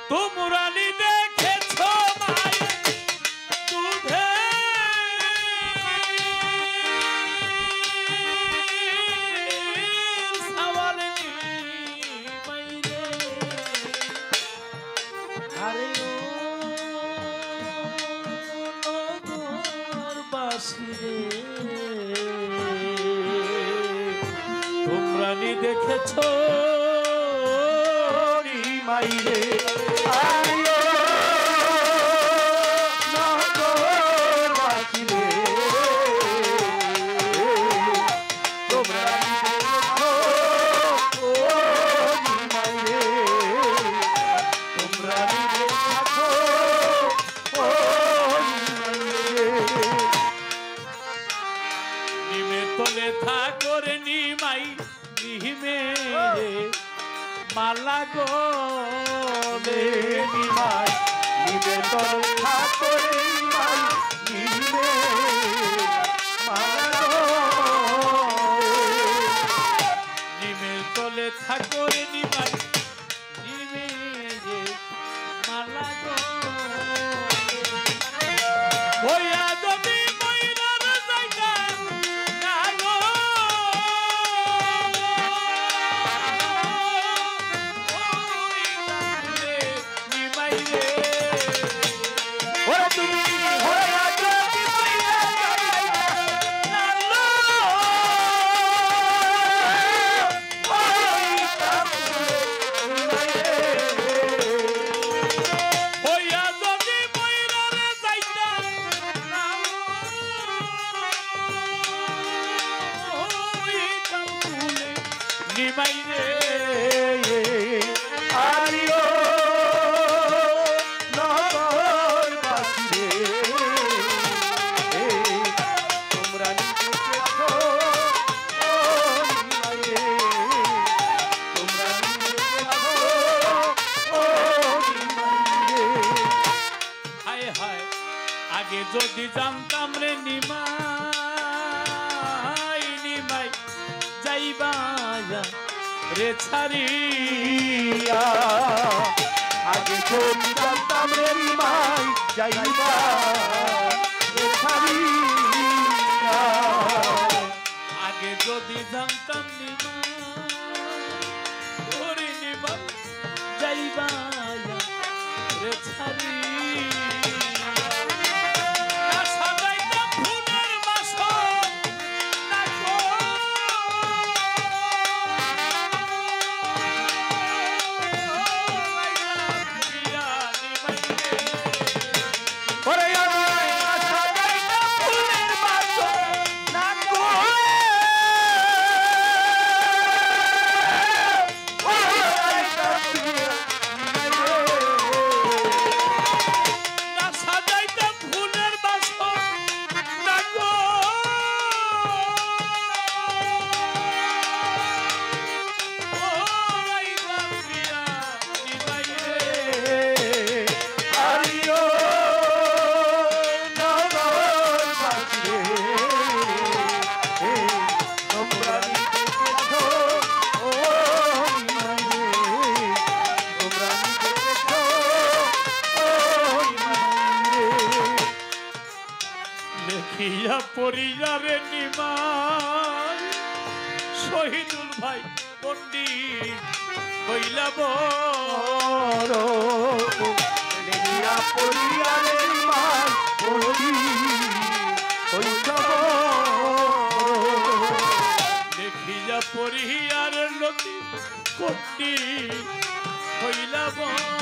তোমরা নি দেখেছো মাই দুধে সাওয়াল মাইরে আরে ও নগর বাসিরে তোমরা নি দেখেছো মাইরে আইও নগর বাসিরে তোমরা দেখো ও মাইরে তোমরা দেখো ও মাইরে নিমে তলে থাকরে নিমাই নিমে মালা গো রে নিমাই নিবে তোর ঠাকুর নিমাই নিবে মালা গো নিবে তোলে ঠাকুর নিমাই নিবে মালা গো ওয়া যদি মইরার জায়গা না গো আগে যদি জানতাম রে নিমাই নিমাই যাইবা রে ছাড়িয়া আগে যদি জানতাম রে নিমাই যাইবা রে ছাড়িয়া আগে যদি জানতাম নিমাই নিমাই যাইবা রে ছাড়িয়া পরিবারে নিমাই শহীদুল ভাই পণ্ডিত হইলা বড় পরিবারে নিমাই পণ্ডিত হইলা বড় দেখিয়া পরিবারের লতি পণ্ডিত হইলা বড়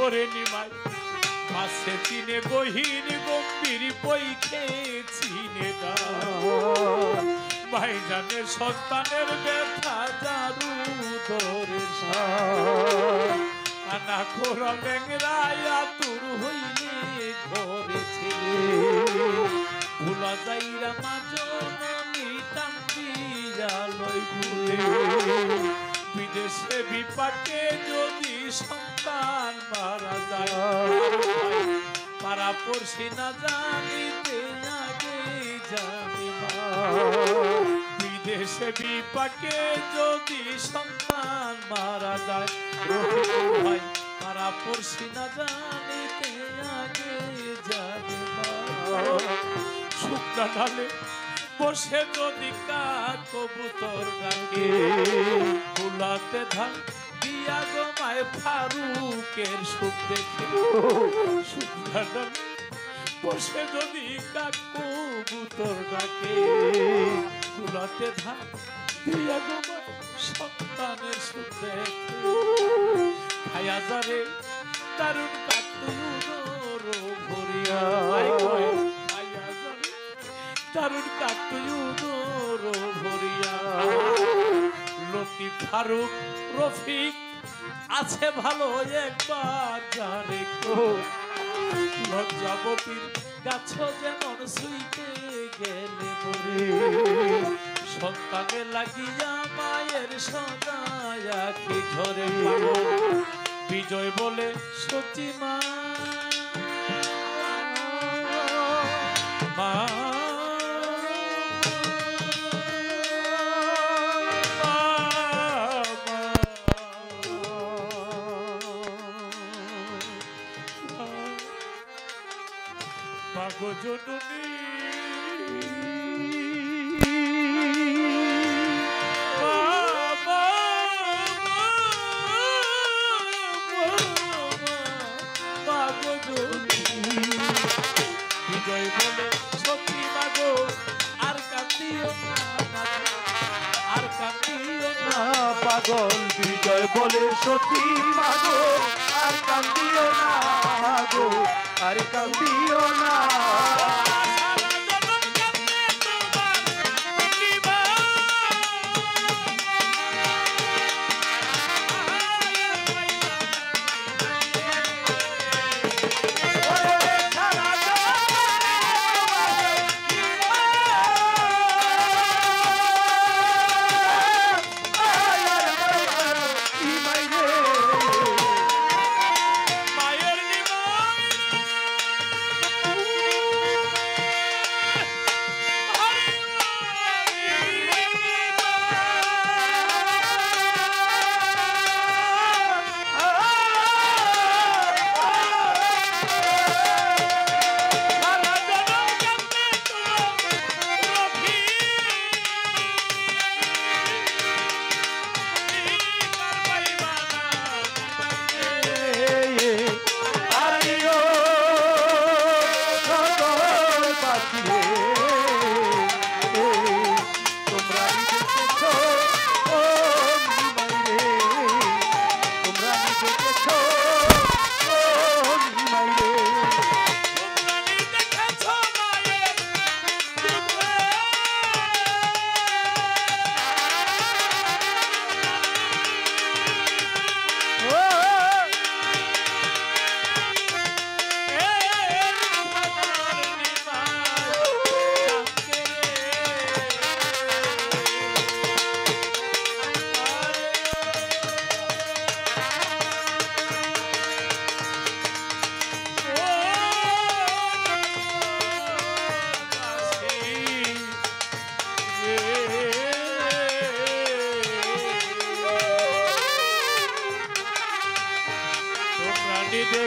ওরে নিমাই মাসে চিনে গহীন গম্ভীর পৈখে চিনে না ভাইজানের সন্তানের ব্যথা জারু ধরে আনা খোরা লেংরায়া তুর হইলে ঘরে ছেলে ভুলা যাইরা মাজনী টাঙ্গিয়া লই ভুলে বিদেশে বিপাকে যদি সন্তান মারা যায় পাড়া পড়শি না জানিতে আগে জানি বিদেশে বিপাকে যদি সন্তান মারা যায় ভাই পাড়া পড়শি না জানিতে আগে জানি শুকনা ঢালে বসে যদি কাক কবুতর ডাকে ফুলাতে ধান দিয়া গমায় ফারুকের সুখ দেখে শুকনা ঢালে বসে যদি কাক কবুতর ডাকে ফুলাতে ধান দিয়া গমায় সন্তানের সুখ দেখে খায়া যারে দারুণ কাতুর ভরিয়া দারুণ কাতুর ভরিয়া লতিফ ফারুক রফিক আছে ভালো একবার জানে লজ্জাবতীর গাছ যেমন সুইতে গেলে মরে সন্তানে লাগিয়া মায়ের সদায় আখি ঝরে বিজয় বলে সত্যি মা মাগো জননী বিজয় বলে সত্যি মাগো আর কাঁদিও না আর কাঁদিও না পাগল বিজয় বলে সত্যি মাগো আর কান্দিও না মাগো আর কান্দিও না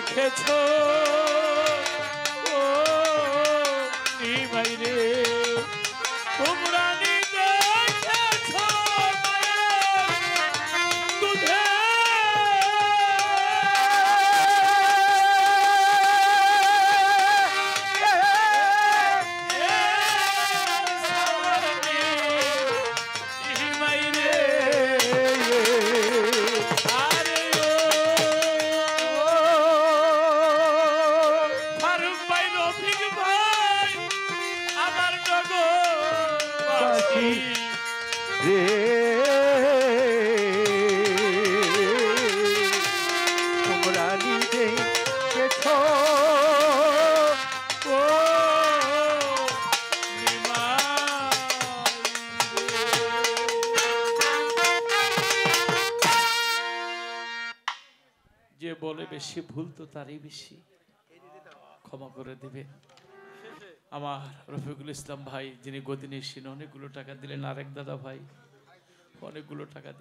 দেখেছো ও নিমাই রে তোমরা দেখেছো দুধে নিমাই রে যে বলে বেশি ভুল তো তারই বেশি, ক্ষমা করে দিবেন। আমার রফিকুল ইসলাম ভাই যিনি গদিনী অনেকগুলো টাকা দিলেন, আরেক দাদা ভাই অনেকগুলো টাকা দিলেন।